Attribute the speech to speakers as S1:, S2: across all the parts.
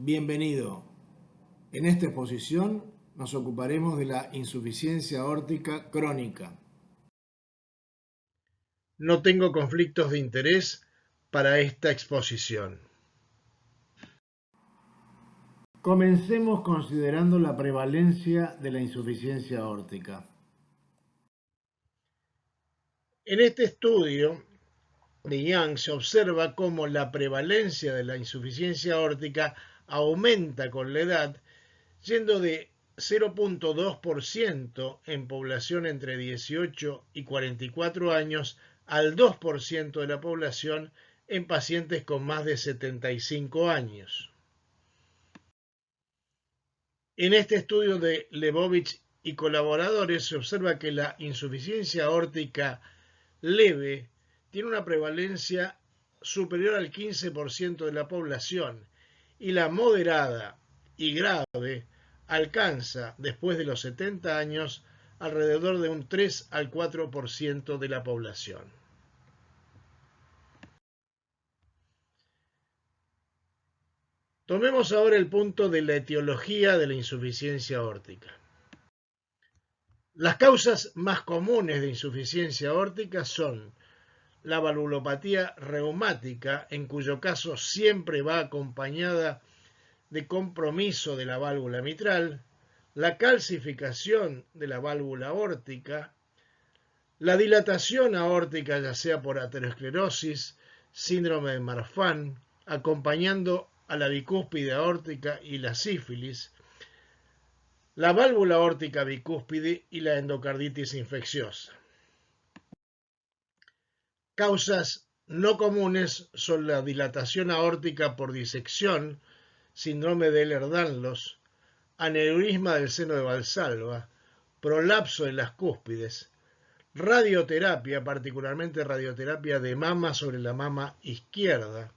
S1: Bienvenido. En esta exposición nos ocuparemos de la insuficiencia aórtica crónica.
S2: No tengo conflictos de interés para esta exposición.
S1: Comencemos considerando la prevalencia de la insuficiencia aórtica.
S2: En este estudio de Young se observa cómo la prevalencia de la insuficiencia aórtica aumenta con la edad, yendo de 0,2% en población entre 18 y 44 años al 2% de la población en pacientes con más de 75 años. En este estudio de Lebovich y colaboradores se observa que la insuficiencia aórtica leve tiene una prevalencia superior al 15% de la población y la moderada y grave alcanza, después de los 70 años, alrededor de un 3 al 4% de la población. Tomemos ahora el punto de la etiología de la insuficiencia aórtica. Las causas más comunes de insuficiencia aórtica son la valvulopatía reumática, en cuyo caso siempre va acompañada de compromiso de la válvula mitral, la calcificación de la válvula aórtica, la dilatación aórtica, ya sea por aterosclerosis, síndrome de Marfan, acompañando a la bicúspide aórtica y la sífilis, la válvula aórtica bicúspide y la endocarditis infecciosa. Causas no comunes son la dilatación aórtica por disección, síndrome de Ehlers-Danlos, aneurisma del seno de Valsalva, prolapso de las cúspides, radioterapia, particularmente radioterapia de mama sobre la mama izquierda,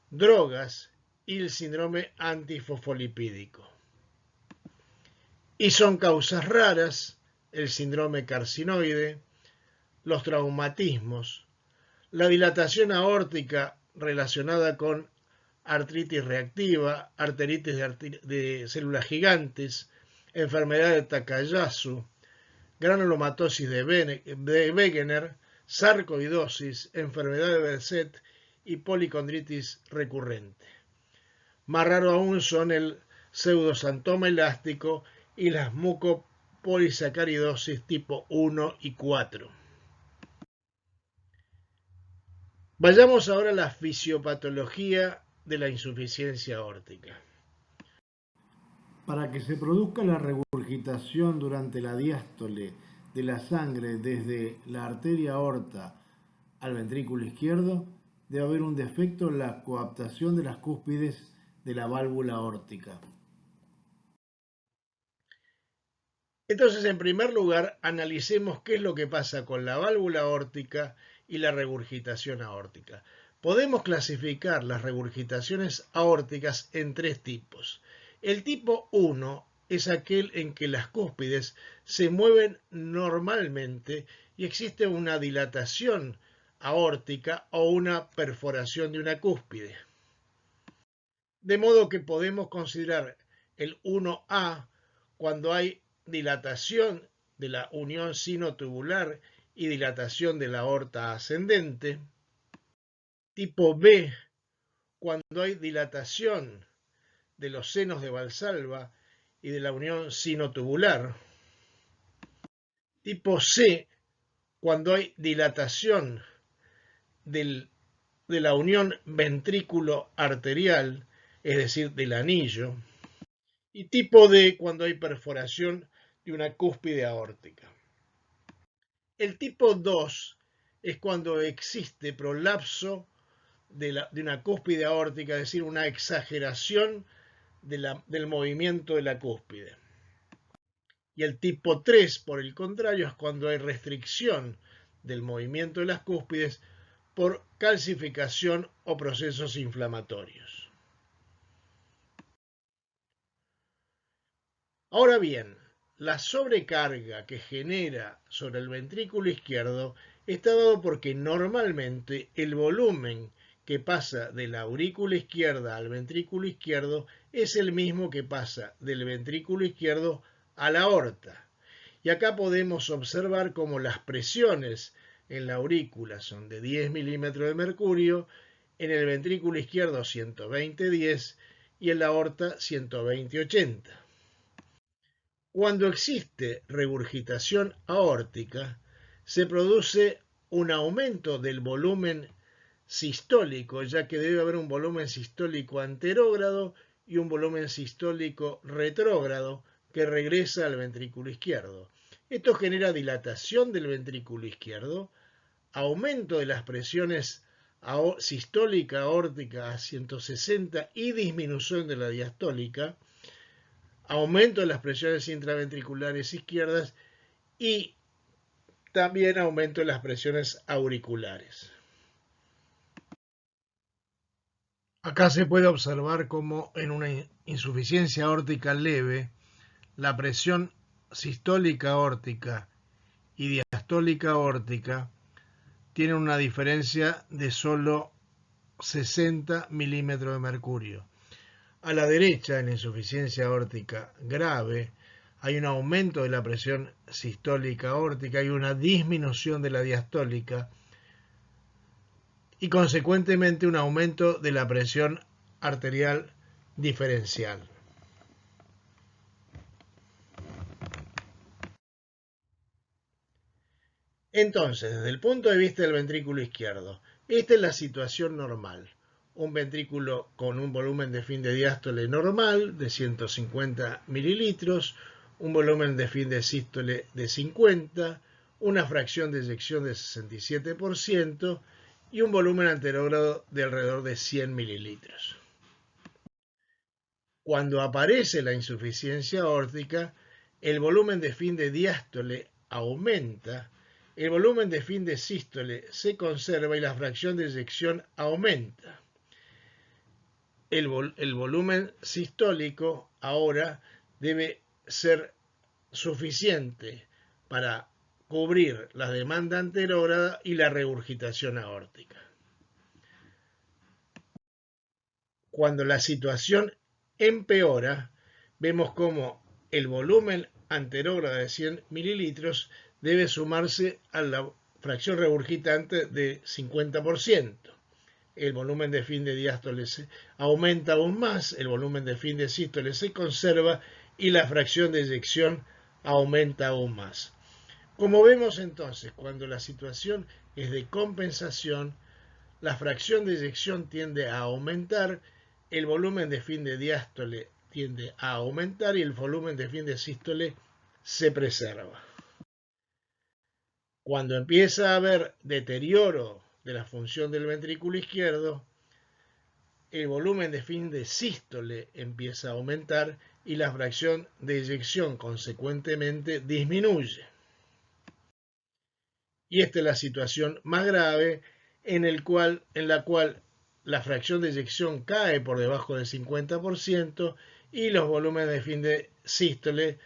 S2: drogas y el síndrome antifosfolipídico. Y son causas raras el síndrome carcinoide, los traumatismos, la dilatación aórtica relacionada con artritis reactiva, arteritis de células gigantes, enfermedad de Takayasu, granulomatosis de Wegener, sarcoidosis, enfermedad de Behcet y policondritis recurrente. Más raro aún son el pseudosantoma elástico y las mucopolisacaridosis tipo 1 y 4. Vayamos ahora a la fisiopatología de la insuficiencia aórtica.
S1: Para que se produzca la regurgitación durante la diástole de la sangre desde la arteria aorta al ventrículo izquierdo, debe haber un defecto en la coaptación de las cúspides de la válvula aórtica.
S2: Entonces, en primer lugar, analicemos qué es lo que pasa con la válvula aórtica y la regurgitación aórtica. Podemos clasificar las regurgitaciones aórticas en tres tipos. El tipo 1 es aquel en que las cúspides se mueven normalmente y existe una dilatación aórtica o una perforación de una cúspide. De modo que podemos considerar el 1A cuando hay dilatación de la unión sinotubular y dilatación de la aorta ascendente. Tipo B, cuando hay dilatación de los senos de Valsalva y de la unión sinotubular. Tipo C, cuando hay dilatación de la unión ventrículo arterial, es decir, del anillo. Y tipo D, cuando hay perforación de una cúspide aórtica. El tipo 2 es cuando existe prolapso de una cúspide aórtica, es decir, una exageración del movimiento de la cúspide. Y el tipo 3, por el contrario, es cuando hay restricción del movimiento de las cúspides por calcificación o procesos inflamatorios. Ahora bien, la sobrecarga que genera sobre el ventrículo izquierdo está dado porque normalmente el volumen que pasa de la aurícula izquierda al ventrículo izquierdo es el mismo que pasa del ventrículo izquierdo a la aorta. Y acá podemos observar cómo las presiones en la aurícula son de 10 milímetros de mercurio, en el ventrículo izquierdo 120-10 y en la aorta 120-80. Cuando existe regurgitación aórtica, se produce un aumento del volumen sistólico, ya que debe haber un volumen sistólico anterógrado y un volumen sistólico retrógrado que regresa al ventrículo izquierdo. Esto genera dilatación del ventrículo izquierdo, aumento de las presiones sistólica aórtica a 160 y disminución de la diastólica, aumento de las presiones intraventriculares izquierdas y también aumento de las presiones auriculares. Acá se puede observar cómo en una insuficiencia aórtica leve, la presión sistólica aórtica y diastólica aórtica tienen una diferencia de solo 60 milímetros de mercurio. A la derecha, en la insuficiencia aórtica grave, hay un aumento de la presión sistólica aórtica y una disminución de la diastólica y consecuentemente un aumento de la presión arterial diferencial. Entonces, desde el punto de vista del ventrículo izquierdo, esta es la situación normal. Un ventrículo con un volumen de fin de diástole normal de 150 mililitros, un volumen de fin de sístole de 50, una fracción de eyección de 67% y un volumen anterógrado de alrededor de 100 mililitros. Cuando aparece la insuficiencia aórtica, el volumen de fin de diástole aumenta, el volumen de fin de sístole se conserva y la fracción de eyección aumenta. El volumen sistólico ahora debe ser suficiente para cubrir la demanda anterógrada y la regurgitación aórtica. Cuando la situación empeora, vemos cómo el volumen anterógrado de 100 mililitros debe sumarse a la fracción regurgitante de 50%. El volumen de fin de diástole aumenta aún más, el volumen de fin de sístole se conserva y la fracción de eyección aumenta aún más. Como vemos entonces, cuando la situación es de compensación, la fracción de eyección tiende a aumentar, el volumen de fin de diástole tiende a aumentar y el volumen de fin de sístole se preserva. Cuando empieza a haber deterioro de la función del ventrículo izquierdo, el volumen de fin de sístole empieza a aumentar y la fracción de eyección consecuentemente disminuye. Y esta es la situación más grave en la cual la fracción de eyección cae por debajo del 50% y los volúmenes de fin de sístole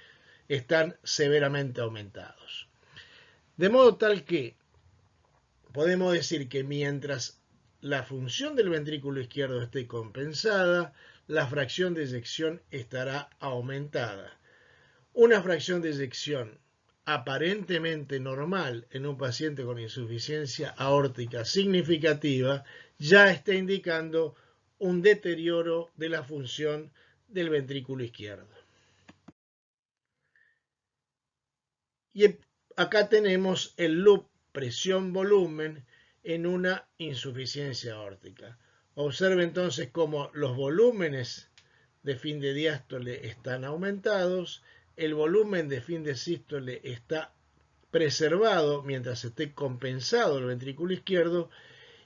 S2: están severamente aumentados. De modo tal que podemos decir que mientras la función del ventrículo izquierdo esté compensada, la fracción de eyección estará aumentada. Una fracción de eyección aparentemente normal en un paciente con insuficiencia aórtica significativa ya está indicando un deterioro de la función del ventrículo izquierdo. Y acá tenemos el loop presión-volumen en una insuficiencia aórtica. Observe entonces cómo los volúmenes de fin de diástole están aumentados, el volumen de fin de sístole está preservado mientras esté compensado el ventrículo izquierdo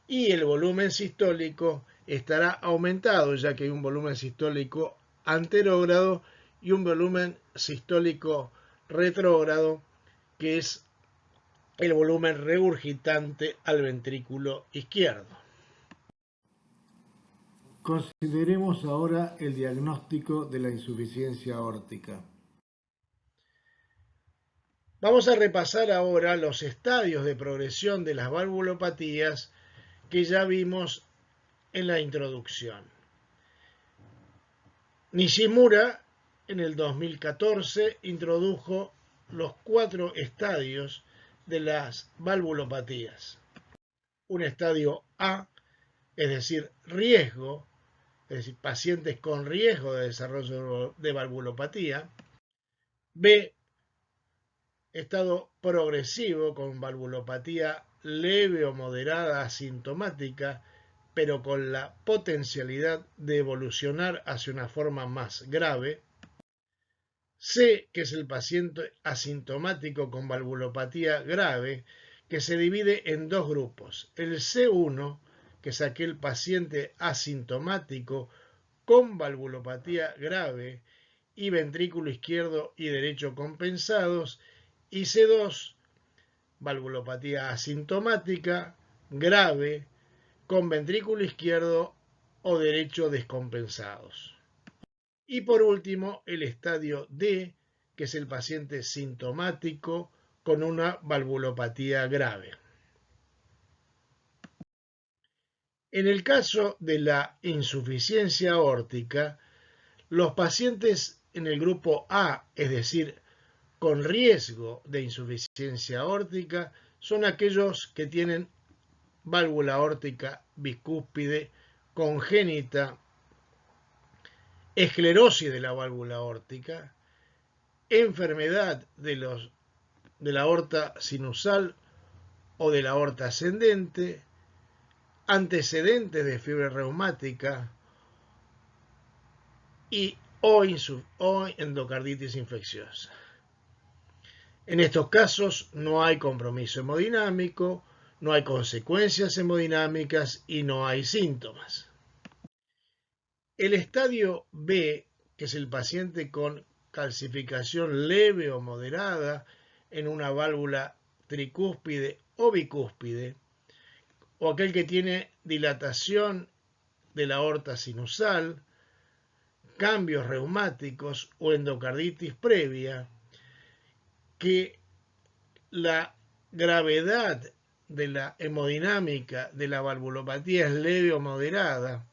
S2: y el volumen sistólico estará aumentado ya que hay un volumen sistólico anterógrado y un volumen sistólico retrógrado que es el volumen regurgitante al ventrículo izquierdo.
S1: Consideremos ahora el diagnóstico de la insuficiencia aórtica.
S2: Vamos a repasar ahora los estadios de progresión de las valvulopatías que ya vimos en la introducción. Nishimura en el 2014 introdujo los 4 estadios de las valvulopatías. Un estadio A, es decir, riesgo, es decir, pacientes con riesgo de desarrollo de valvulopatía. B, estado progresivo con valvulopatía leve o moderada asintomática, pero con la potencialidad de evolucionar hacia una forma más grave. C, que es el paciente asintomático con valvulopatía grave, que se divide en 2 grupos. El C1, que es aquel paciente asintomático con valvulopatía grave y ventrículo izquierdo y derecho compensados, y C2, valvulopatía asintomática grave con ventrículo izquierdo o derecho descompensados. Y por último, el estadio D, que es el paciente sintomático con una valvulopatía grave. En el caso de la insuficiencia aórtica, los pacientes en el grupo A, es decir, con riesgo de insuficiencia aórtica, son aquellos que tienen válvula aórtica bicúspide congénita, esclerosis de la válvula aórtica, enfermedad de la aorta sinusal o de la aorta ascendente, antecedentes de fiebre reumática o endocarditis infecciosa. En estos casos no hay compromiso hemodinámico, no hay consecuencias hemodinámicas y no hay síntomas. El estadio B, que es el paciente con calcificación leve o moderada en una válvula tricúspide o bicúspide, o aquel que tiene dilatación de la aorta sinusal, cambios reumáticos o endocarditis previa, que la gravedad de la hemodinámica de la valvulopatía es leve o moderada,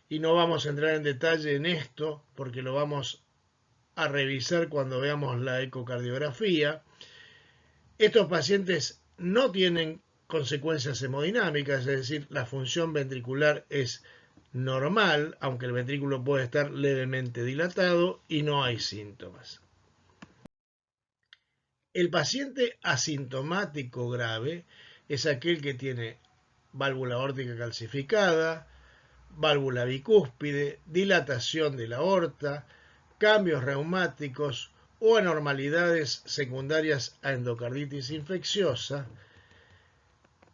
S2: y no vamos a entrar en detalle en esto porque lo vamos a revisar cuando veamos la ecocardiografía. Estos pacientes no tienen consecuencias hemodinámicas, es decir, la función ventricular es normal, aunque el ventrículo puede estar levemente dilatado y no hay síntomas. El paciente asintomático grave es aquel que tiene válvula aórtica calcificada, válvula bicúspide, dilatación de la aorta, cambios reumáticos o anormalidades secundarias a endocarditis infecciosa,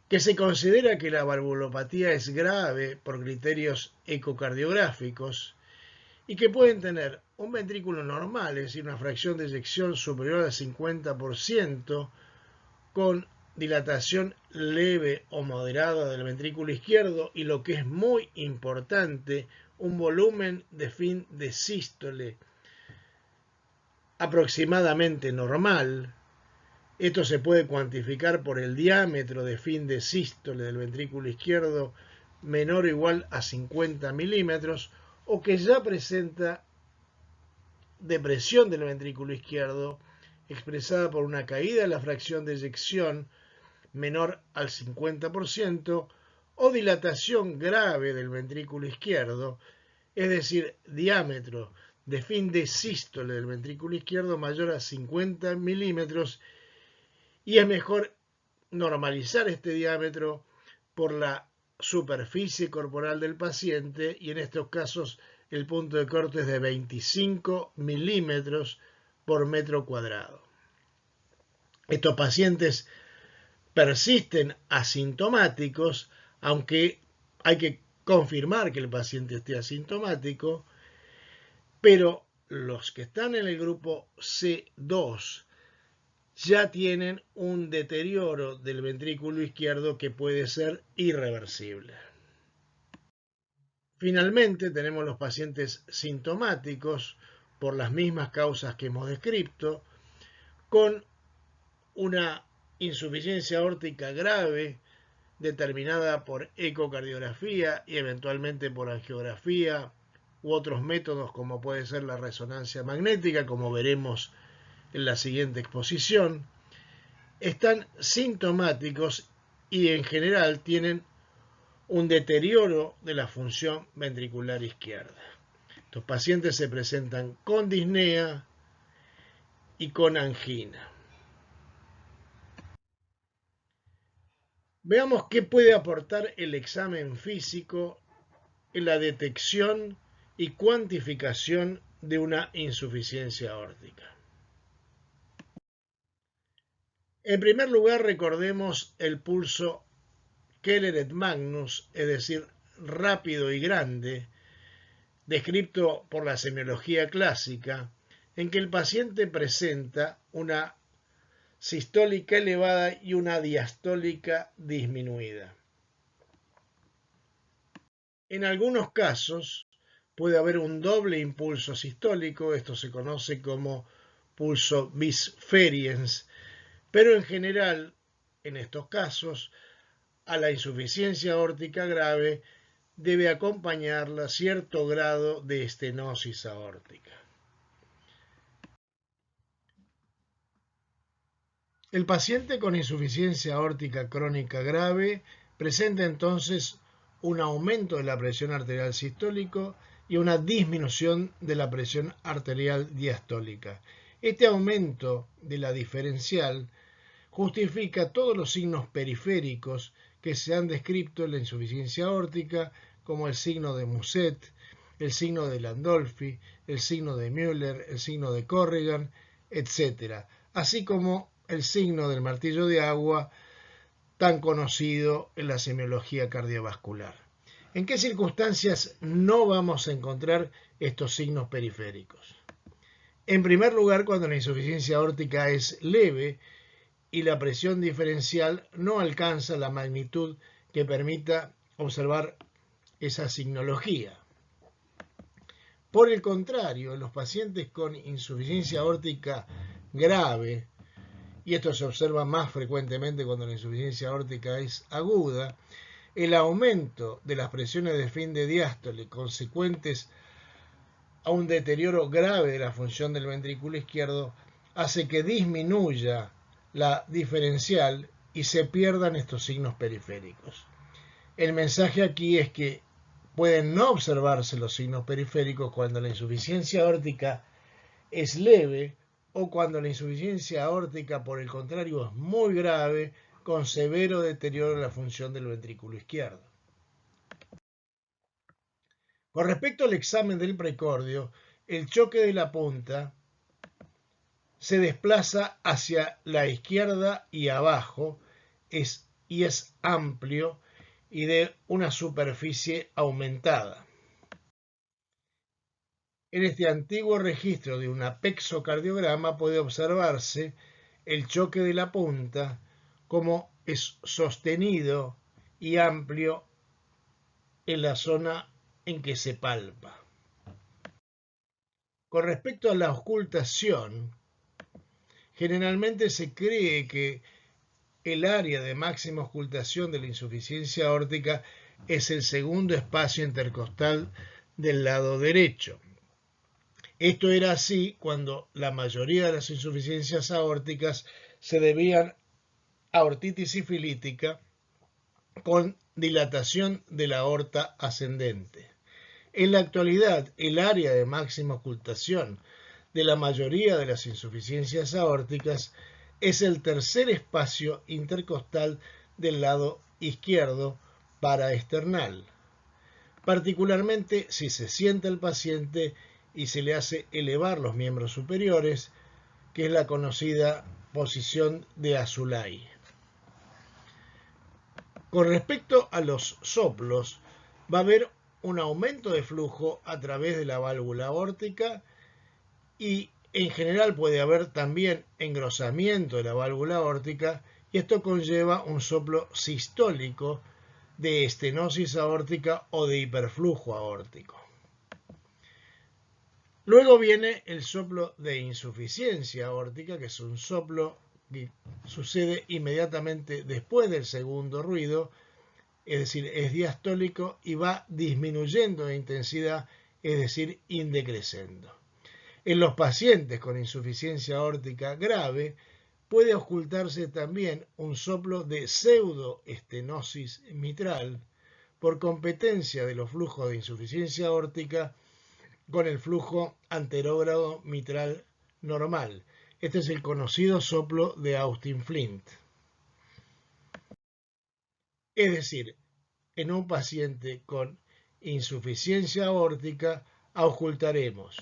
S2: que se considera que la valvulopatía es grave por criterios ecocardiográficos y que pueden tener un ventrículo normal, es decir, una fracción de eyección superior al 50%, con dilatación leve o moderada del ventrículo izquierdo y, lo que es muy importante, un volumen de fin de sístole aproximadamente normal. Esto se puede cuantificar por el diámetro de fin de sístole del ventrículo izquierdo menor o igual a 50 milímetros, o que ya presenta depresión del ventrículo izquierdo expresada por una caída de la fracción de eyección menor al 50% o dilatación grave del ventrículo izquierdo, es decir, diámetro de fin de sístole del ventrículo izquierdo mayor a 50 milímetros, y es mejor normalizar este diámetro por la superficie corporal del paciente, y en estos casos el punto de corte es de 25 milímetros por metro cuadrado. Estos pacientes persisten asintomáticos, aunque hay que confirmar que el paciente esté asintomático, pero los que están en el grupo C2 ya tienen un deterioro del ventrículo izquierdo que puede ser irreversible. Finalmente tenemos los pacientes sintomáticos por las mismas causas que hemos descrito, con una insuficiencia aórtica grave determinada por ecocardiografía y eventualmente por angiografía u otros métodos como puede ser la resonancia magnética, como veremos en la siguiente exposición, están sintomáticos y en general tienen un deterioro de la función ventricular izquierda. Estos pacientes se presentan con disnea y con angina. Veamos qué puede aportar el examen físico en la detección y cuantificación de una insuficiencia aórtica. En primer lugar, recordemos el pulso Keller et Magnus, es decir, rápido y grande, descrito por la semiología clásica, en que el paciente presenta una sistólica elevada y una diastólica disminuida. En algunos casos puede haber un doble impulso sistólico, esto se conoce como pulso bisferiens, pero en general, en estos casos, a la insuficiencia aórtica grave debe acompañarla cierto grado de estenosis aórtica. El paciente con insuficiencia aórtica crónica grave presenta entonces un aumento de la presión arterial sistólica y una disminución de la presión arterial diastólica. Este aumento de la diferencial justifica todos los signos periféricos que se han descrito en la insuficiencia aórtica, como el signo de Muset, el signo de Landolfi, el signo de Müller, el signo de Corrigan, etc., así como el signo del martillo de agua, tan conocido en la semiología cardiovascular. ¿En qué circunstancias no vamos a encontrar estos signos periféricos? En primer lugar, cuando la insuficiencia aórtica es leve y la presión diferencial no alcanza la magnitud que permita observar esa signología. Por el contrario, en los pacientes con insuficiencia aórtica grave, y esto se observa más frecuentemente cuando la insuficiencia aórtica es aguda, el aumento de las presiones de fin de diástole consecuentes a un deterioro grave de la función del ventrículo izquierdo hace que disminuya la diferencial y se pierdan estos signos periféricos. El mensaje aquí es que pueden no observarse los signos periféricos cuando la insuficiencia aórtica es leve o cuando la insuficiencia aórtica, por el contrario, es muy grave, con severo deterioro de la función del ventrículo izquierdo. Con respecto al examen del precordio, el choque de la punta se desplaza hacia la izquierda y abajo y es amplio y de una superficie aumentada. En este antiguo registro de un apexocardiograma puede observarse el choque de la punta como es sostenido y amplio en la zona en que se palpa. Con respecto a la auscultación, generalmente se cree que el área de máxima auscultación de la insuficiencia aórtica es el segundo espacio intercostal del lado derecho. Esto era así cuando la mayoría de las insuficiencias aórticas se debían a aortitis sifilítica con dilatación de la aorta ascendente. En la actualidad, el área de máxima ocultación de la mayoría de las insuficiencias aórticas es el tercer espacio intercostal del lado izquierdo paraesternal, particularmente si se sienta el paciente y se le hace elevar los miembros superiores, que es la conocida posición de Azulay. Con respecto a los soplos, va a haber un aumento de flujo a través de la válvula aórtica y en general puede haber también engrosamiento de la válvula aórtica y esto conlleva un soplo sistólico de estenosis aórtica o de hiperflujo aórtico. Luego viene el soplo de insuficiencia aórtica, que es un soplo que sucede inmediatamente después del segundo ruido, es decir, es diastólico, y va disminuyendo de intensidad, es decir, indecreciendo. En los pacientes con insuficiencia aórtica grave puede ocultarse también un soplo de pseudoestenosis mitral por competencia de los flujos de insuficiencia aórtica con el flujo anterógrado mitral normal. Este es el conocido soplo de Austin Flint. Es decir, en un paciente con insuficiencia aórtica ocultaremos,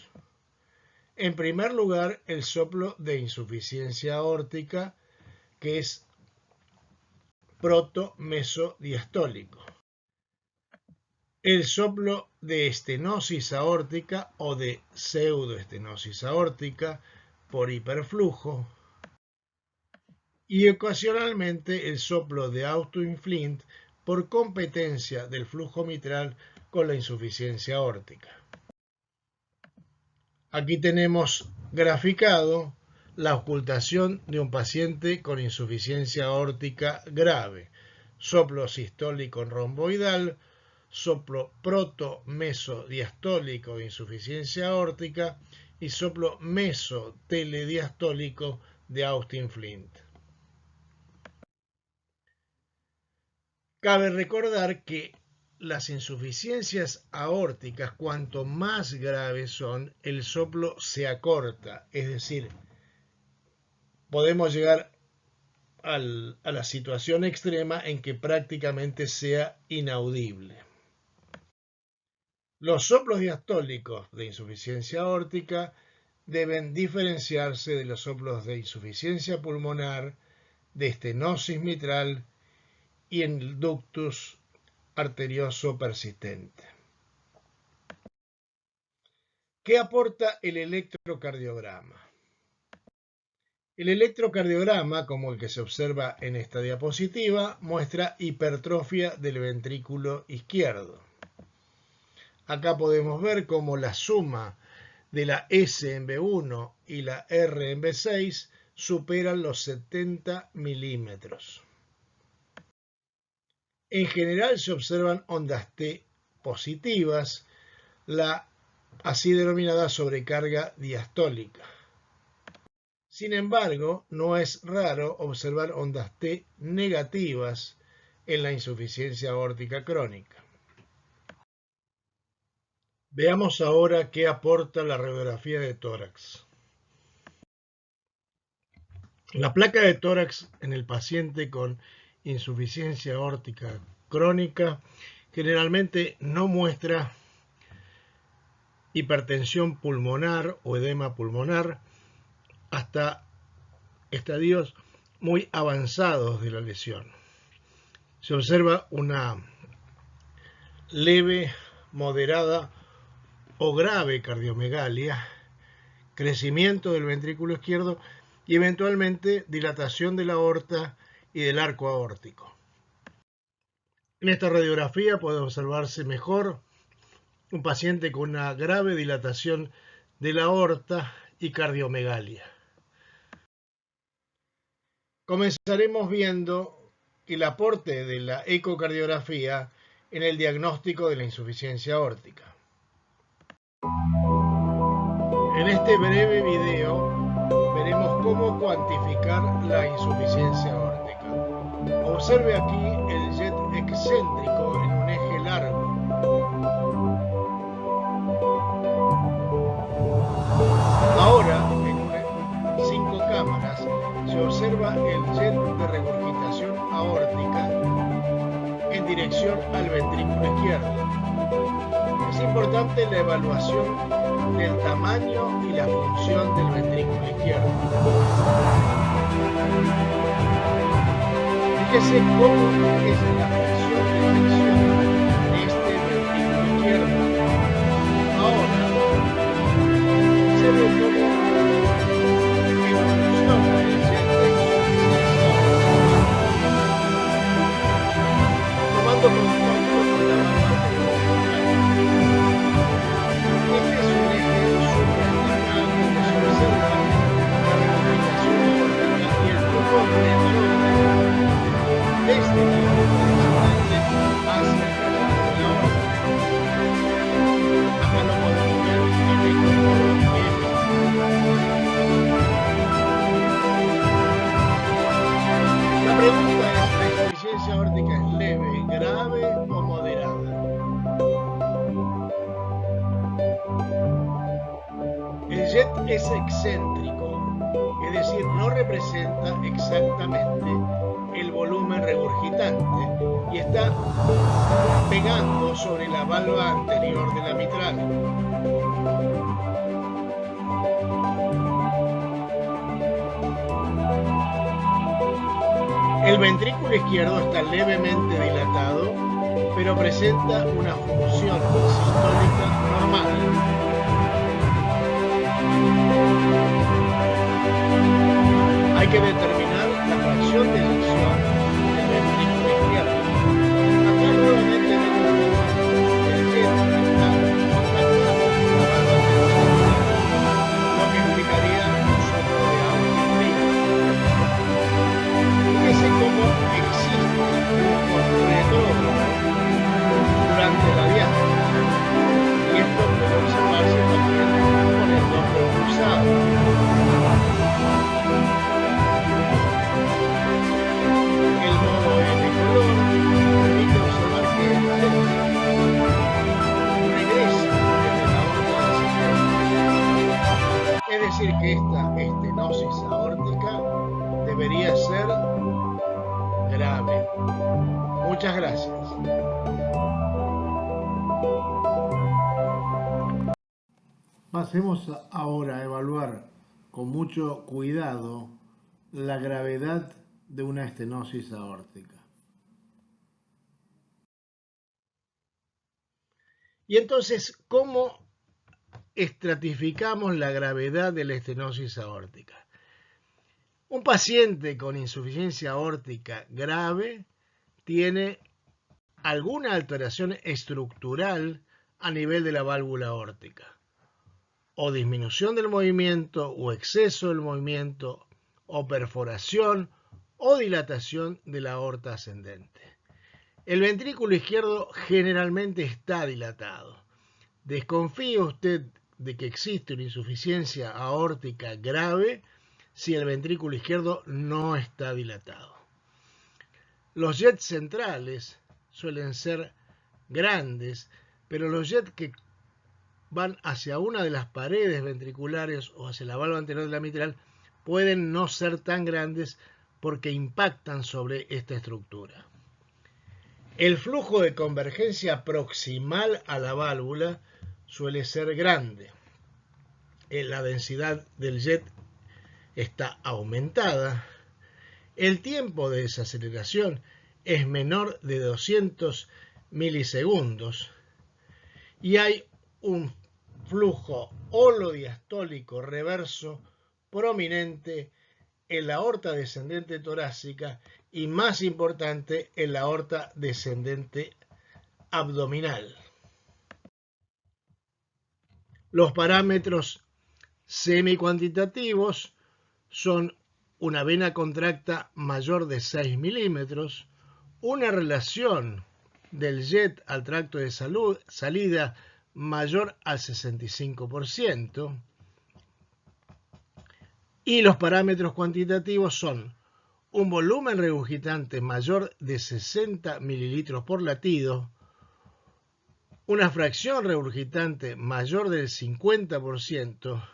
S2: en primer lugar, el soplo de insuficiencia aórtica, que es protomesodiastólico. El soplo de estenosis aórtica o de pseudoestenosis aórtica por hiperflujo. Y ocasionalmente el soplo de Austin Flint por competencia del flujo mitral con la insuficiencia aórtica. Aquí tenemos graficado la ocultación de un paciente con insuficiencia aórtica grave, soplo sistólico romboidal, soplo protomesodiastólico de insuficiencia aórtica y soplo mesotelediastólico de Austin Flint. Cabe recordar que las insuficiencias aórticas, cuanto más graves son, el soplo se acorta, es decir, podemos llegar a la situación extrema en que prácticamente sea inaudible. Los soplos diastólicos de insuficiencia aórtica deben diferenciarse de los soplos de insuficiencia pulmonar, de estenosis mitral y en ductus arterioso persistente. ¿Qué aporta el electrocardiograma? El electrocardiograma, como el que se observa en esta diapositiva, muestra hipertrofia del ventrículo izquierdo. Acá podemos ver cómo la suma de la S en B1 y la R en B6 superan los 70 milímetros. En general se observan ondas T positivas, la así denominada sobrecarga diastólica. Sin embargo, no es raro observar ondas T negativas en la insuficiencia aórtica crónica. Veamos ahora qué aporta la radiografía de tórax. La placa de tórax en el paciente con insuficiencia aórtica crónica generalmente no muestra hipertensión pulmonar o edema pulmonar hasta estadios muy avanzados de la lesión. Se observa una leve, moderada o grave cardiomegalia, crecimiento del ventrículo izquierdo y eventualmente dilatación de la aorta y del arco aórtico. En esta radiografía puede observarse mejor un paciente con una grave dilatación de la aorta y cardiomegalia. Comenzaremos viendo el aporte de la ecocardiografía en el diagnóstico de la insuficiencia aórtica. En este breve video veremos cómo cuantificar la insuficiencia aórtica. Observe aquí el jet excéntrico en un eje largo. Ahora, en 5 cámaras, se observa el jet de regurgitación aórtica en dirección al ventrículo izquierdo. Es importante la evaluación del tamaño y la función del ventrículo izquierdo. Fíjese cómo es la función de tensión de este ventrículo izquierdo. Ahora se ve cómo evoluciona el jet de insuficiencia aórtica, tomando contacto con la barra cerebral. Este es un eje supraesternal donde se observa la regurgitación aórtica y el flujo predominante desde la aorta descendente jet es excéntrico, es decir, no representa exactamente el volumen regurgitante y está pegando sobre la valva anterior de la mitral. El ventrículo izquierdo está levemente dilatado, pero presenta una función sistólica normal. Hay que determinar la fracción de eyección del ventrículo izquierdo. Acá nuevamente vemos que el jet está contactado con la valva anterior, lo que implicaría un soplo de agua. Fíjese cómo existe un retrógrado durante la diástole, y esto puede observarse también con el Doppler cruzado. El modo bicolor permite observar que el jet regresa desde la aorta descendente. Es decir, que esta estenosis aórtica debería ser grave. Muchas gracias.
S1: Pasemos ahora a evaluar con mucho cuidado la gravedad de una estenosis aórtica.
S2: Y entonces, ¿cómo estratificamos la gravedad de la estenosis aórtica? Un paciente con insuficiencia aórtica grave tiene alguna alteración estructural a nivel de la válvula aórtica, o disminución del movimiento, o exceso del movimiento, o perforación, o dilatación de la aorta ascendente. El ventrículo izquierdo generalmente está dilatado. Desconfíe usted de que existe una insuficiencia aórtica grave si el ventrículo izquierdo no está dilatado. Los jets centrales suelen ser grandes, pero los jets que van hacia una de las paredes ventriculares o hacia la valva anterior de la mitral pueden no ser tan grandes porque impactan sobre esta estructura. El flujo de convergencia proximal a la válvula suele ser grande. La densidad del jet está aumentada. El tiempo de desaceleración es menor de 200 milisegundos y hay un flujo holodiastólico reverso prominente en la aorta descendente torácica y, más importante, en la aorta descendente abdominal. Los parámetros semicuantitativos son una vena contracta mayor de 6 milímetros, una relación del jet al tracto de salida mayor al 65%, y los parámetros cuantitativos son un volumen regurgitante mayor de 60 mililitros por latido, una fracción regurgitante mayor del 50%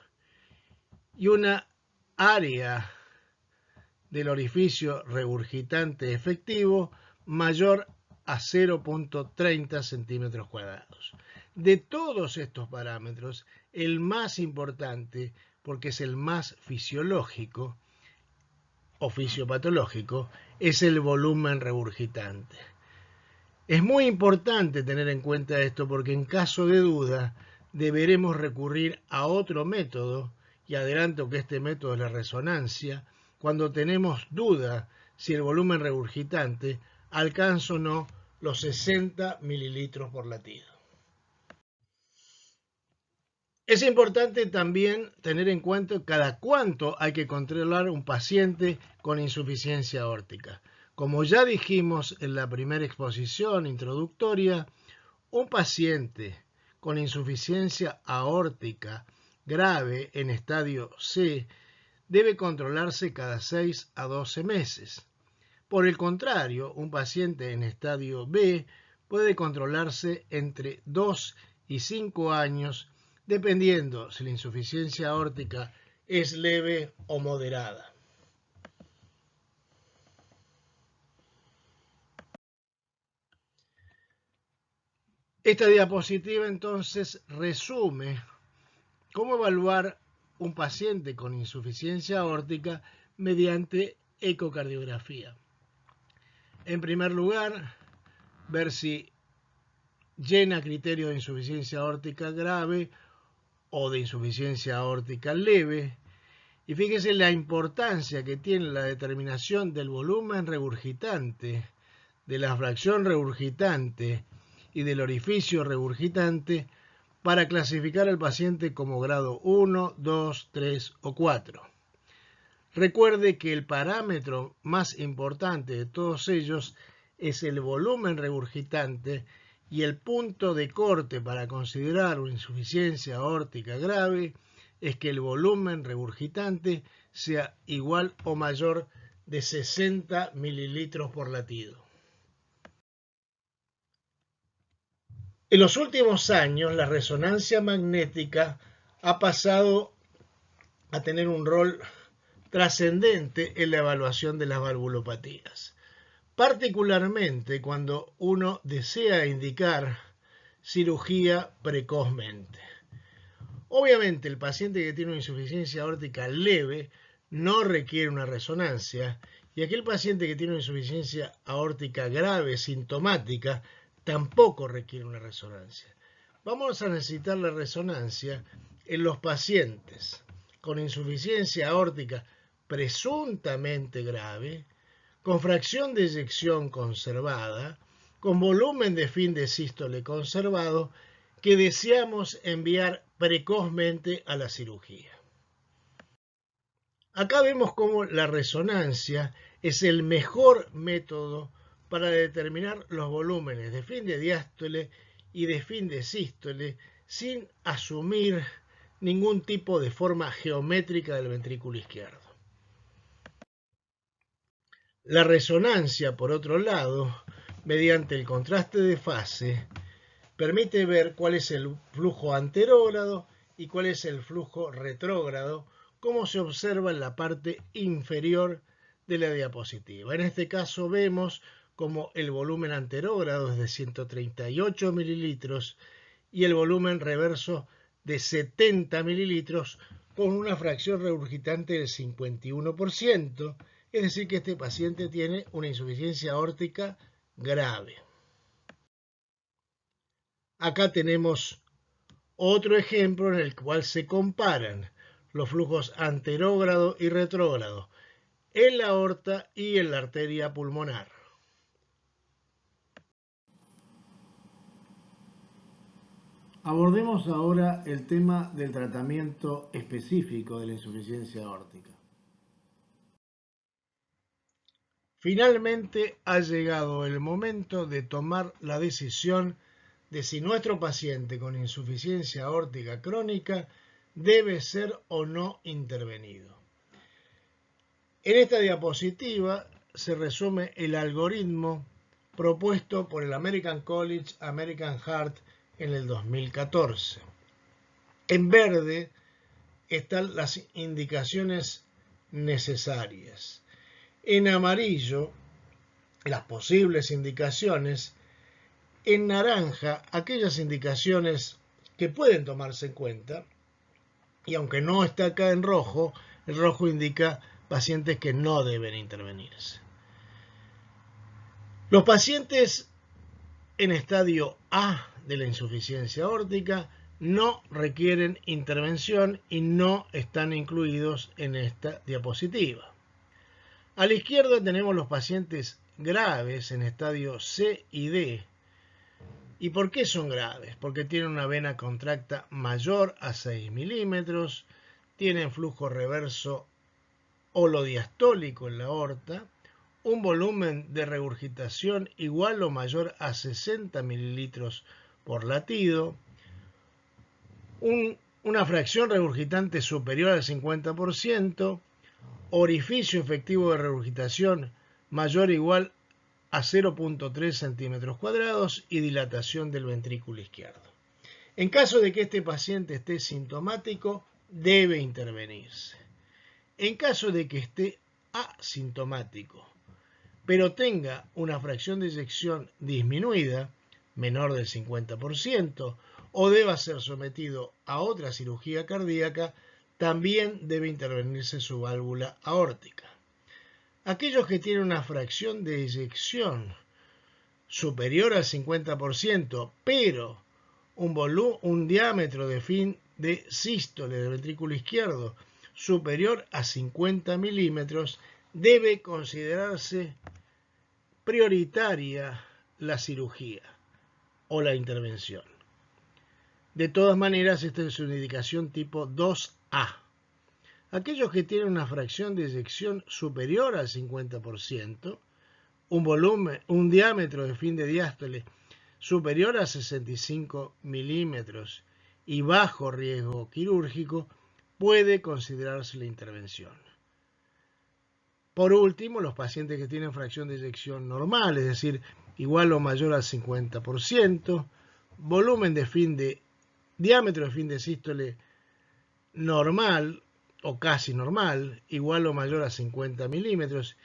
S2: y una área del orificio regurgitante efectivo mayor a 0.30 centímetros cuadrados. De todos estos parámetros, el más importante, porque es el más fisiológico o fisiopatológico, es el volumen regurgitante. Es muy importante tener en cuenta esto porque en caso de duda deberemos recurrir a otro método, y adelanto que este método es la resonancia, cuando tenemos duda si el volumen regurgitante alcanza o no los 60 mililitros por latido. Es importante también tener en cuenta cada cuánto hay que controlar un paciente con insuficiencia aórtica. Como ya dijimos en la primera exposición introductoria, un paciente con insuficiencia aórtica grave en estadio C debe controlarse cada 6 a 12 meses. Por el contrario, un paciente en estadio B puede controlarse entre 2 y 5 años dependiendo si la insuficiencia aórtica es leve o moderada. Esta diapositiva entonces resume cómo evaluar un paciente con insuficiencia aórtica mediante ecocardiografía. En primer lugar, ver si llena criterio de insuficiencia aórtica grave o de insuficiencia aórtica leve. Y fíjese la importancia que tiene la determinación del volumen regurgitante, de la fracción regurgitante y del orificio regurgitante para clasificar al paciente como grado 1, 2, 3 o 4. Recuerde que el parámetro más importante de todos ellos es el volumen regurgitante y el punto de corte para considerar una insuficiencia aórtica grave es que el volumen regurgitante sea igual o mayor de 60 mililitros por latido. En los últimos años, la resonancia magnética ha pasado a tener un rol trascendente en la evaluación de las valvulopatías, particularmente cuando uno desea indicar cirugía precozmente. Obviamente, el paciente que tiene una insuficiencia aórtica leve no requiere una resonancia y aquel paciente que tiene una insuficiencia aórtica grave sintomática tampoco requiere una resonancia. Vamos a necesitar la resonancia en los pacientes con insuficiencia aórtica presuntamente grave, con fracción de eyección conservada, con volumen de fin de sístole conservado, que deseamos enviar precozmente a la cirugía. Acá vemos cómo la resonancia es el mejor método para determinar los volúmenes de fin de diástole y de fin de sístole sin asumir ningún tipo de forma geométrica del ventrículo izquierdo. La resonancia, por otro lado, mediante el contraste de fase, permite ver cuál es el flujo anterógrado y cuál es el flujo retrógrado, como se observa en la parte inferior de la diapositiva. En este caso vemos como el volumen anterógrado es de 138 mililitros y el volumen reverso de 70 mililitros con una fracción regurgitante del 51%, es decir que este paciente tiene una insuficiencia aórtica grave. Acá tenemos otro ejemplo en el cual se comparan los flujos anterógrado y retrógrado en la aorta y en la arteria pulmonar.
S1: Abordemos ahora el tema del tratamiento específico de la insuficiencia aórtica.
S2: Finalmente ha llegado el momento de tomar la decisión de si nuestro paciente con insuficiencia aórtica crónica debe ser o no intervenido. En esta diapositiva se resume el algoritmo propuesto por el American College American Heart en el 2014. En verde están las indicaciones necesarias. En amarillo, las posibles indicaciones. En naranja, aquellas indicaciones que pueden tomarse en cuenta. Y aunque no está acá en rojo, el rojo indica pacientes que no deben intervenirse. Los pacientes en estadio A de la insuficiencia aórtica no requieren intervención y no están incluidos en esta diapositiva. A la izquierda tenemos los pacientes graves en estadio C y D. ¿Y por qué son graves? Porque tienen una vena contracta mayor a 6 milímetros, tienen flujo reverso holodiastólico en la aorta, un volumen de regurgitación igual o mayor a 60 mililitros por latido, una fracción regurgitante superior al 50%, orificio efectivo de regurgitación mayor o igual a 0.3 centímetros cuadrados y dilatación del ventrículo izquierdo. En caso de que este paciente esté sintomático, debe intervenirse. En caso de que esté asintomático, pero tenga una fracción de eyección disminuida, menor del 50%, o deba ser sometido a otra cirugía cardíaca, también debe intervenirse su válvula aórtica. Aquellos que tienen una fracción de eyección superior al 50%, pero un diámetro de fin de sístole del ventrículo izquierdo superior a 50 milímetros, debe considerarse prioritaria la cirugía o la intervención. De todas maneras, esta es una indicación tipo 2A. Aquellos que tienen una fracción de eyección superior al 50%, un diámetro de fin de diástole superior a 65 milímetros y bajo riesgo quirúrgico, puede considerarse la intervención. Por último, los pacientes que tienen fracción de eyección normal, es decir, igual o mayor al 50%, diámetro de fin de sístole normal o casi normal, igual o mayor a 50 milímetros,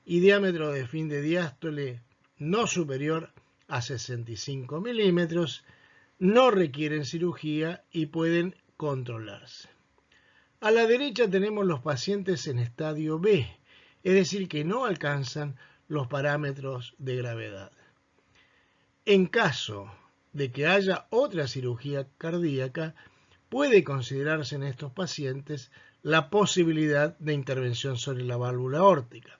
S2: y diámetro de fin de diástole no superior a 65 milímetros, no requieren cirugía y pueden controlarse. A la derecha tenemos los pacientes en estadio B, es decir, que no alcanzan los parámetros de gravedad. En caso de que haya otra cirugía cardíaca, puede considerarse en estos pacientes la posibilidad de intervención sobre la válvula aórtica.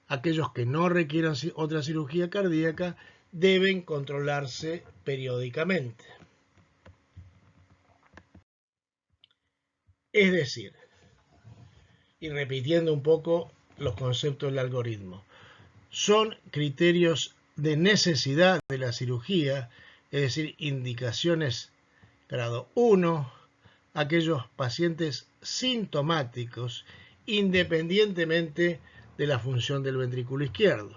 S2: Aquellos que no requieran otra cirugía cardíaca deben controlarse periódicamente. Es decir, y repitiendo un poco los conceptos del algoritmo, son criterios de necesidad de la cirugía, es decir, indicaciones grado 1, aquellos pacientes sintomáticos independientemente de la función del ventrículo izquierdo.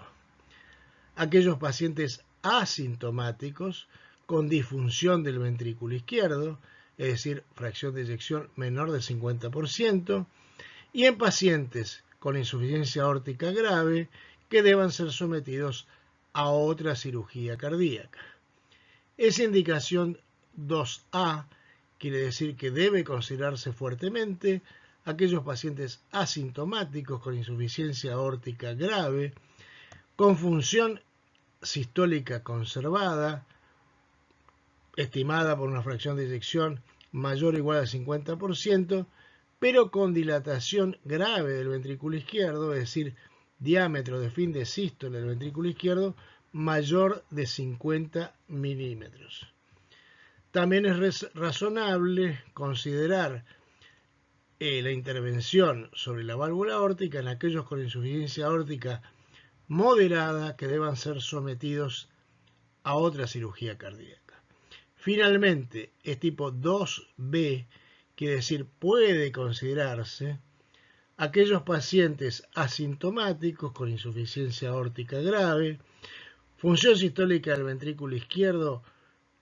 S2: Aquellos pacientes asintomáticos con disfunción del ventrículo izquierdo, es decir, fracción de eyección menor del 50%, y en pacientes con insuficiencia aórtica grave que deban ser sometidos a otra cirugía cardíaca. Esa indicación 2A quiere decir que debe considerarse fuertemente aquellos pacientes asintomáticos con insuficiencia aórtica grave, con función sistólica conservada, estimada por una fracción de eyección mayor o igual al 50%, pero con dilatación grave del ventrículo izquierdo, es decir, diámetro de fin de sístole del ventrículo izquierdo mayor de 50 milímetros. También es razonable considerar la intervención sobre la válvula aórtica en aquellos con insuficiencia aórtica moderada que deban ser sometidos a otra cirugía cardíaca. Finalmente, es tipo 2B, quiere decir puede considerarse aquellos pacientes asintomáticos con insuficiencia aórtica grave, función sistólica del ventrículo izquierdo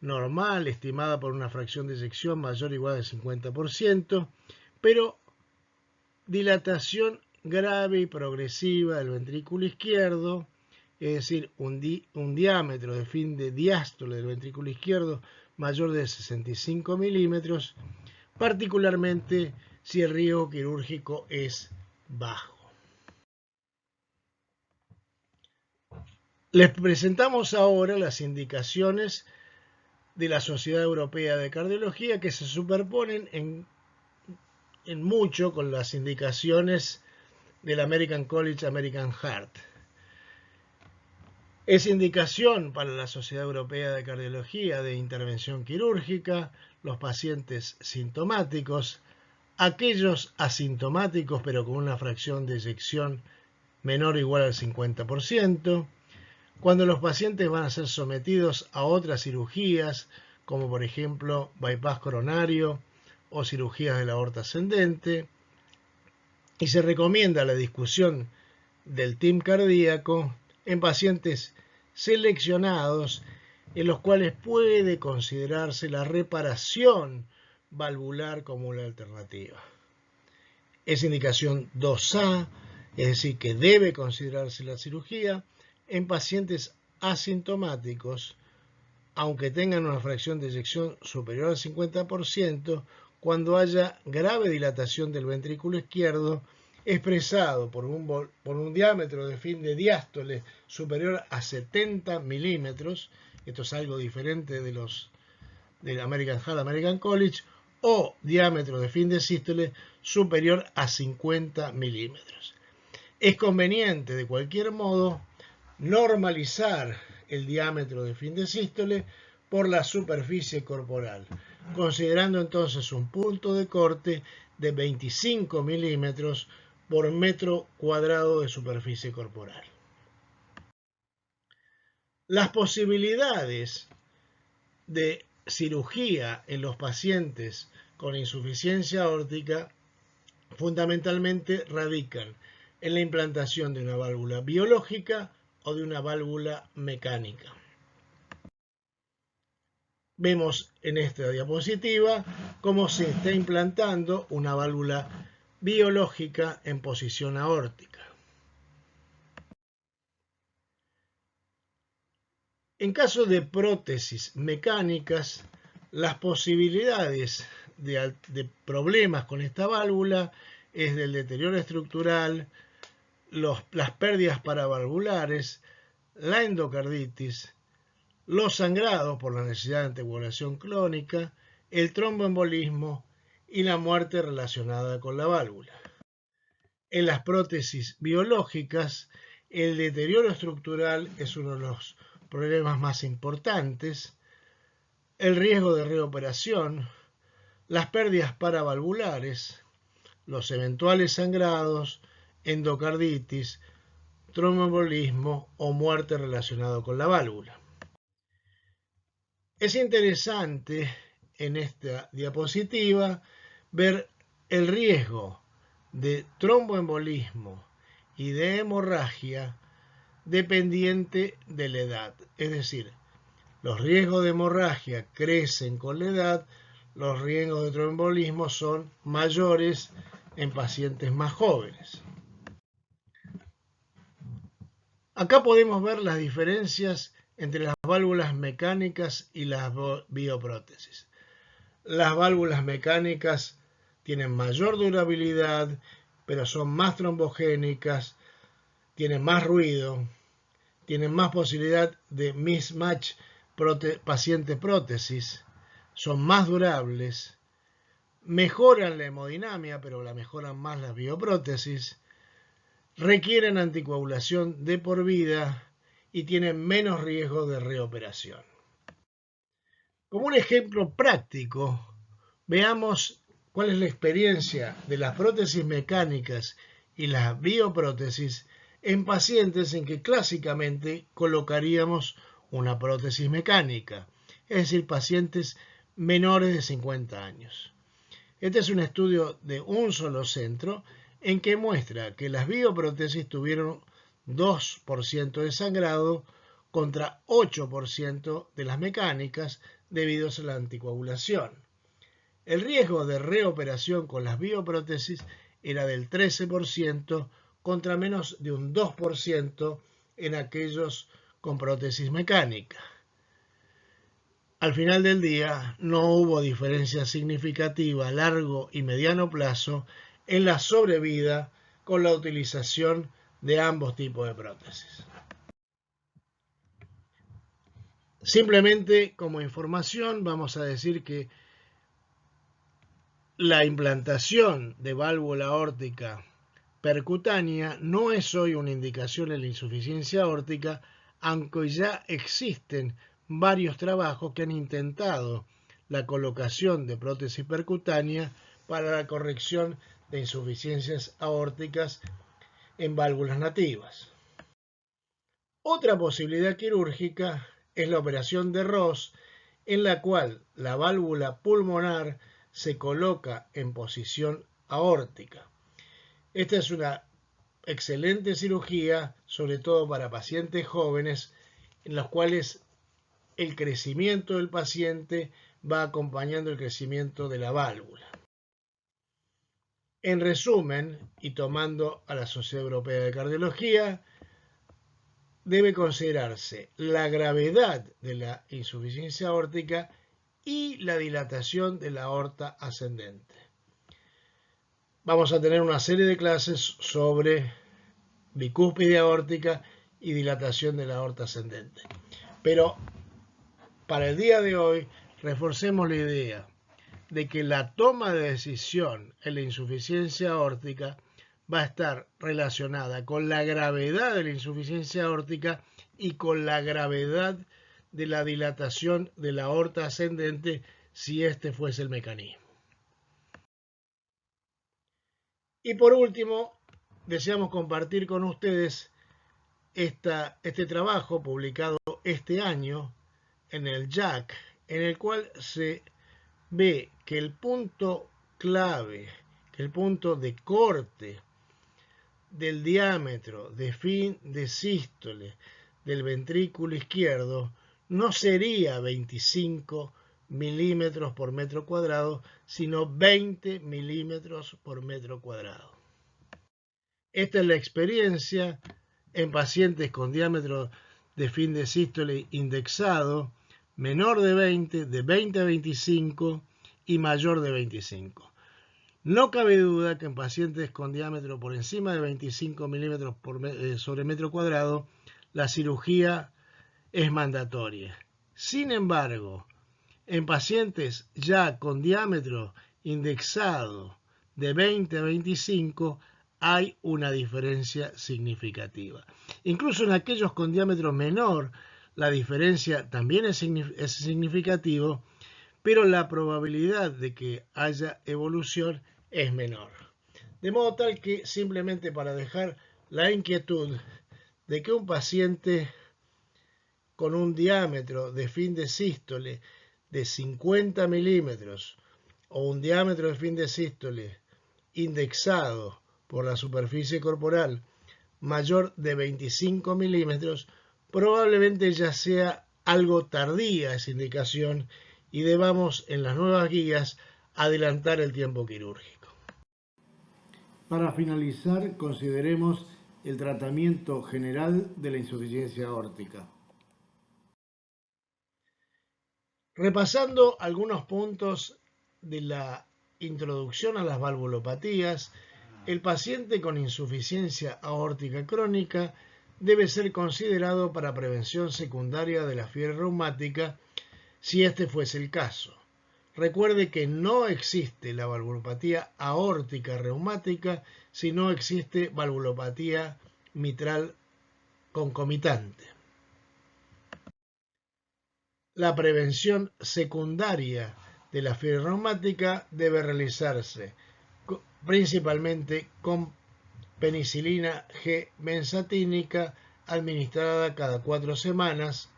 S2: normal, estimada por una fracción de eyección mayor o igual al 50%, pero dilatación grave y progresiva del ventrículo izquierdo, es decir, un diámetro de fin de diástole del ventrículo izquierdo mayor de 65 milímetros, particularmente si el riesgo quirúrgico es bajo. Les presentamos ahora las indicaciones de la Sociedad Europea de Cardiología que se superponen en mucho con las indicaciones del American College American Heart. Es indicación para la Sociedad Europea de Cardiología de intervención quirúrgica, los pacientes sintomáticos, aquellos asintomáticos pero con una fracción de eyección menor o igual al 50%, cuando los pacientes van a ser sometidos a otras cirugías, como por ejemplo bypass coronario o cirugías de la aorta ascendente, y se recomienda la discusión del TIM cardíaco en pacientes seleccionados en los cuales puede considerarse la reparación valvular como una alternativa. Es indicación 2A, es decir, que debe considerarse la cirugía en pacientes asintomáticos, aunque tengan una fracción de eyección superior al 50%, cuando haya grave dilatación del ventrículo izquierdo, expresado por un diámetro de fin de diástole superior a 70 milímetros, esto es algo diferente de los del American Heart American College, o diámetro de fin de sístole superior a 50 milímetros. Es conveniente, de cualquier modo, normalizar el diámetro de fin de sístole por la superficie corporal, considerando entonces un punto de corte de 25 milímetros por metro cuadrado de superficie corporal. Las posibilidades de cirugía en los pacientes con insuficiencia aórtica fundamentalmente radican en la implantación de una válvula biológica o de una válvula mecánica. Vemos en esta diapositiva cómo se está implantando una válvula biológica en posición aórtica. En caso de prótesis mecánicas, las posibilidades de problemas con esta válvula es del deterioro estructural, las pérdidas paravalvulares, la endocarditis, los sangrados por la necesidad de anticoagulación crónica, el tromboembolismo y la muerte relacionada con la válvula. En las prótesis biológicas, el deterioro estructural es uno de los problemas más importantes, el riesgo de reoperación, las pérdidas paravalvulares, los eventuales sangrados, endocarditis, tromboembolismo o muerte relacionado con la válvula. Es interesante en esta diapositiva ver el riesgo de tromboembolismo y de hemorragia dependiente de la edad. Es decir, los riesgos de hemorragia crecen con la edad, los riesgos de tromboembolismo son mayores en pacientes más jóvenes. Acá podemos ver las diferencias entre las válvulas mecánicas y las bioprótesis. Las válvulas mecánicas tienen mayor durabilidad, pero son más trombogénicas, tienen más ruido, tienen más posibilidad de mismatch paciente-prótesis, son más durables, mejoran la hemodinamia, pero la mejoran más las bioprótesis, requieren anticoagulación de por vida y tienen menos riesgo de reoperación. Como un ejemplo práctico, veamos cuál es la experiencia de las prótesis mecánicas y las bioprótesis en pacientes en que clásicamente colocaríamos una prótesis mecánica, es decir, pacientes menores de 50 años. Este es un estudio de un solo centro en que muestra que las bioprótesis tuvieron 2% de sangrado contra 8% de las mecánicas debido a la anticoagulación. El riesgo de reoperación con las bioprótesis era del 13% contra menos de un 2% en aquellos con prótesis mecánica. Al final del día, no hubo diferencia significativa a largo y mediano plazo en la sobrevida con la utilización de ambos tipos de prótesis. Simplemente como información vamos a decir que la implantación de válvula aórtica percutánea no es hoy una indicación en la insuficiencia aórtica, aunque ya existen varios trabajos que han intentado la colocación de prótesis percutánea para la corrección de insuficiencias aórticas en válvulas nativas. Otra posibilidad quirúrgica es la operación de Ross, en la cual la válvula pulmonar se coloca en posición aórtica. Esta es una excelente cirugía, sobre todo para pacientes jóvenes, en los cuales el crecimiento del paciente va acompañando el crecimiento de la válvula. En resumen, y tomando a la Sociedad Europea de Cardiología, debe considerarse la gravedad de la insuficiencia aórtica y la dilatación de la aorta ascendente. Vamos a tener una serie de clases sobre bicúspide aórtica y dilatación de la aorta ascendente. Pero para el día de hoy, reforcemos la idea de que la toma de decisión en la insuficiencia aórtica va a estar relacionada con la gravedad de la insuficiencia aórtica y con la gravedad de la dilatación de la aorta ascendente si este fuese el mecanismo. Y por último, deseamos compartir con ustedes este trabajo publicado este año en el JACC, en el cual se ve que el punto clave, que el punto de corte del diámetro de fin de sístole del ventrículo izquierdo no sería 25 milímetros por metro cuadrado, sino 20 milímetros por metro cuadrado. Esta es la experiencia en pacientes con diámetro de fin de sístole indexado menor de 20 a 25 y mayor de 25. No cabe duda que en pacientes con diámetro por encima de 25 milímetros sobre metro cuadrado, la cirugía es mandatoria. Sin embargo, en pacientes ya con diámetro indexado de 20 a 25, hay una diferencia significativa. Incluso en aquellos con diámetro menor, la diferencia también es significativa, pero la probabilidad de que haya evolución es menor. De modo tal que simplemente para dejar la inquietud de que un paciente con un diámetro de fin de sístole de 50 milímetros o un diámetro de fin de sístole indexado por la superficie corporal mayor de 25 milímetros, probablemente ya sea algo tardía esa indicación y debamos en las nuevas guías adelantar el tiempo quirúrgico.
S1: Para finalizar, consideremos el tratamiento general de la insuficiencia aórtica.
S2: Repasando algunos puntos de la introducción a las valvulopatías, el paciente con insuficiencia aórtica crónica debe ser considerado para prevención secundaria de la fiebre reumática si este fuese el caso. Recuerde que no existe la valvulopatía aórtica reumática si no existe valvulopatía mitral concomitante. La prevención secundaria de la fiebre reumática debe realizarse principalmente con penicilina G benzatínica administrada cada 4 semanas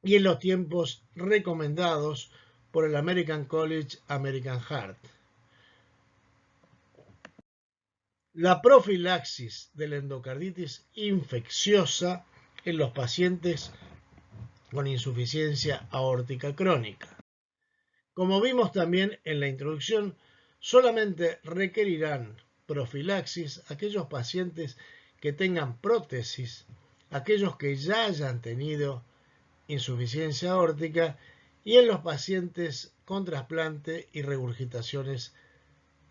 S2: y en los tiempos recomendados por el American College American Heart. La profilaxis de la endocarditis infecciosa en los pacientes con insuficiencia aórtica crónica. Como vimos también en la introducción, solamente requerirán profilaxis aquellos pacientes que tengan prótesis, aquellos que ya hayan tenido insuficiencia aórtica y en los pacientes con trasplante y regurgitaciones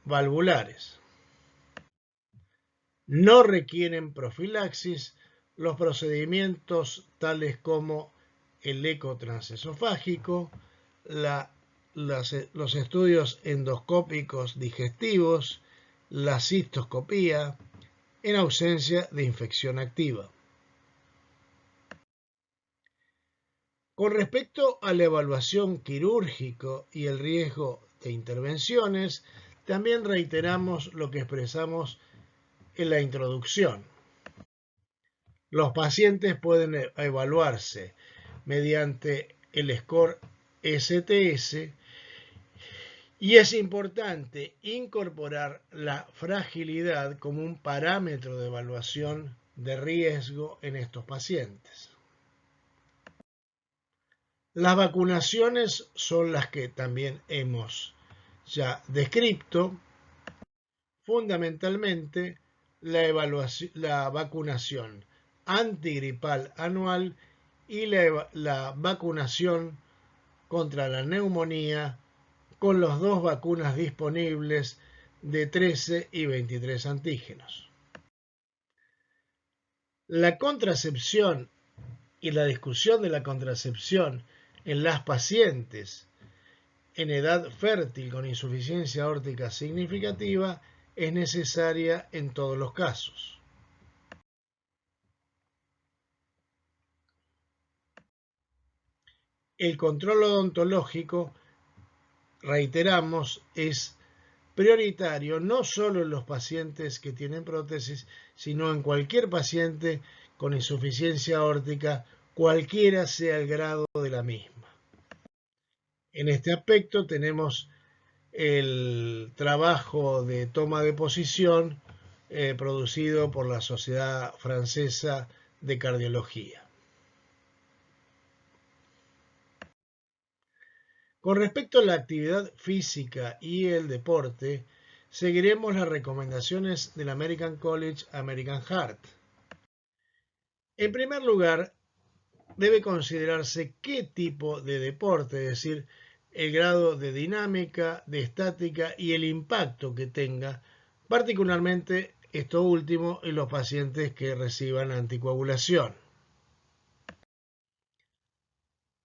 S2: valvulares. No requieren profilaxis los procedimientos tales como el eco transesofágico, los estudios endoscópicos digestivos, la cistoscopía, en ausencia de infección activa. Con respecto a la evaluación quirúrgica y el riesgo de intervenciones, también reiteramos lo que expresamos en la introducción. Los pacientes pueden evaluarse mediante el score STS y es importante incorporar la fragilidad como un parámetro de evaluación de riesgo en estos pacientes. Las vacunaciones son las que también hemos ya descrito. Fundamentalmente, la vacunación antigripal anual y la vacunación contra la neumonía con las dos vacunas disponibles de 13 y 23 antígenos. La contracepción y la discusión de la contracepción en las pacientes en edad fértil con insuficiencia aórtica significativa es necesaria en todos los casos. El control odontológico, reiteramos, es prioritario no solo en los pacientes que tienen prótesis, sino en cualquier paciente con insuficiencia aórtica, cualquiera sea el grado de la misma. En este aspecto tenemos el trabajo de toma de posición producido por la Sociedad Francesa de Cardiología. Con respecto a la actividad física y el deporte, seguiremos las recomendaciones del American College American Heart. En primer lugar, debe considerarse qué tipo de deporte, es decir, el grado de dinámica, de estática y el impacto que tenga, particularmente esto último en los pacientes que reciban anticoagulación.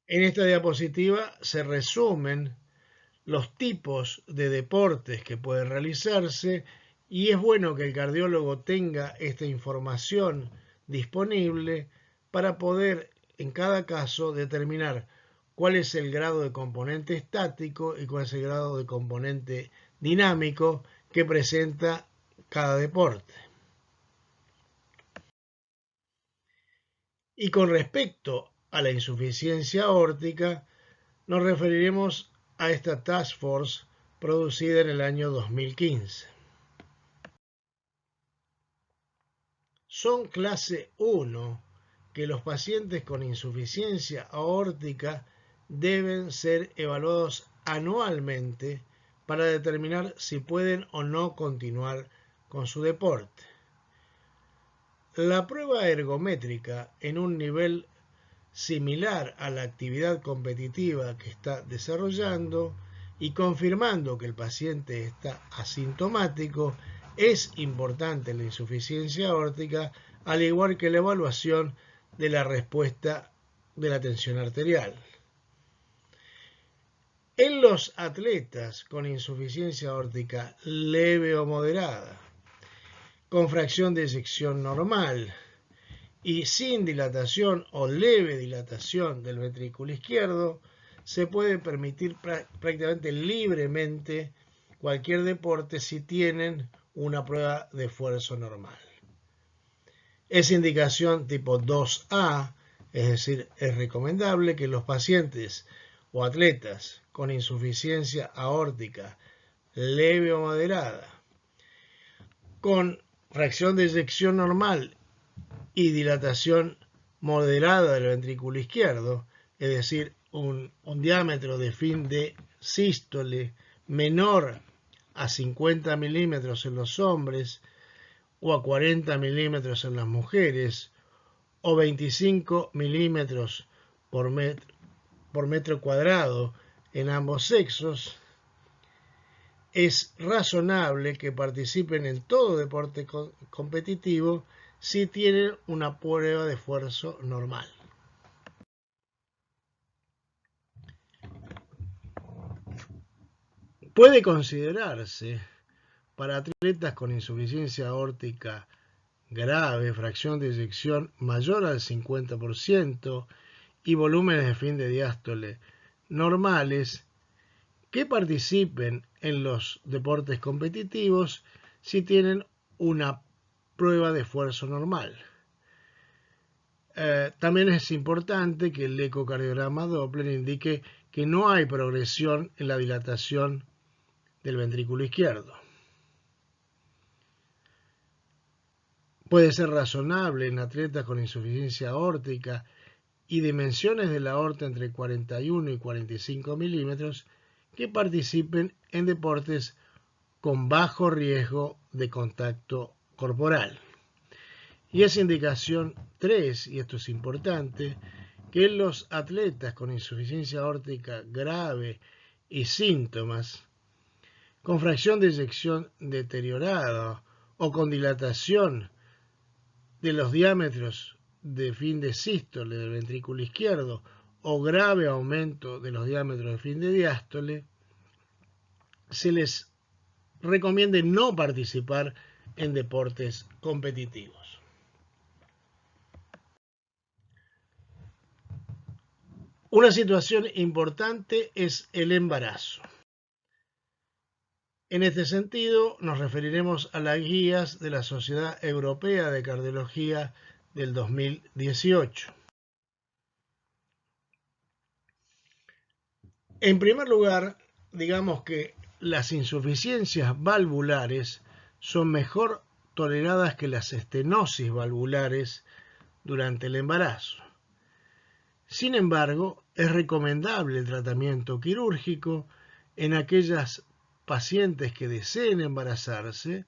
S2: En esta diapositiva se resumen los tipos de deportes que pueden realizarse y es bueno que el cardiólogo tenga esta información disponible para poder en cada caso determinar cuál es el grado de componente estático y cuál es el grado de componente dinámico que presenta cada deporte. Y con respecto a la insuficiencia aórtica, nos referiremos a esta Task Force producida en el año 2015. Son clase 1 que los pacientes con insuficiencia aórtica deben ser evaluados anualmente para determinar si pueden o no continuar con su deporte. La prueba ergométrica en un nivel similar a la actividad competitiva que está desarrollando y confirmando que el paciente está asintomático, es importante la insuficiencia aórtica, al igual que la evaluación de la respuesta de la tensión arterial. En los atletas con insuficiencia aórtica leve o moderada, con fracción de eyección normal y sin dilatación o leve dilatación del ventrículo izquierdo, se puede permitir prácticamente libremente cualquier deporte si tienen una prueba de esfuerzo normal. Es indicación tipo 2A, es decir, es recomendable que los pacientes o atletas con insuficiencia aórtica leve o moderada, con fracción de eyección normal y dilatación moderada del ventrículo izquierdo, es decir, un diámetro de fin de sístole menor a 50 milímetros en los hombres o a 40 milímetros en las mujeres o 25 milímetros por metro cuadrado en ambos sexos, es razonable que participen en todo deporte competitivo si tienen una prueba de esfuerzo normal. Puede considerarse para atletas con insuficiencia aórtica grave, fracción de eyección mayor al 50% y volúmenes de fin de diástole normales, que participen en los deportes competitivos si tienen una prueba de esfuerzo normal. También es importante que el ecocardiograma Doppler indique que no hay progresión en la dilatación del ventrículo izquierdo. Puede ser razonable en atletas con insuficiencia aórtica y dimensiones de la aorta entre 41 y 45 milímetros que participen en deportes con bajo riesgo de contacto corporal. Y es indicación 3, y esto es importante, que los atletas con insuficiencia aórtica grave y síntomas, con fracción de eyección deteriorada o con dilatación de los diámetros de fin de sístole del ventrículo izquierdo o grave aumento de los diámetros de fin de diástole, se les recomiende no participar en deportes competitivos. Una situación importante es el embarazo. En este sentido, nos referiremos a las guías de la Sociedad Europea de Cardiología del 2018. En primer lugar, digamos que las insuficiencias valvulares son mejor toleradas que las estenosis valvulares durante el embarazo. Sin embargo, es recomendable el tratamiento quirúrgico en aquellas pacientes que deseen embarazarse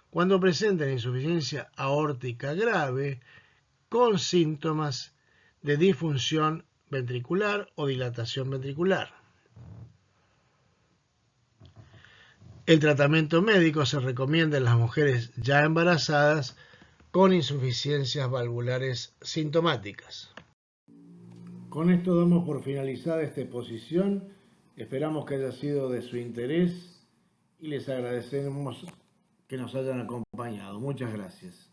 S2: cuando presenten insuficiencia aórtica grave con síntomas de disfunción ventricular o dilatación ventricular. El tratamiento médico se recomienda en las mujeres ya embarazadas con insuficiencias valvulares sintomáticas.
S1: Con esto damos por finalizada esta exposición. Esperamos que haya sido de su interés y les agradecemos que nos hayan acompañado. Muchas gracias.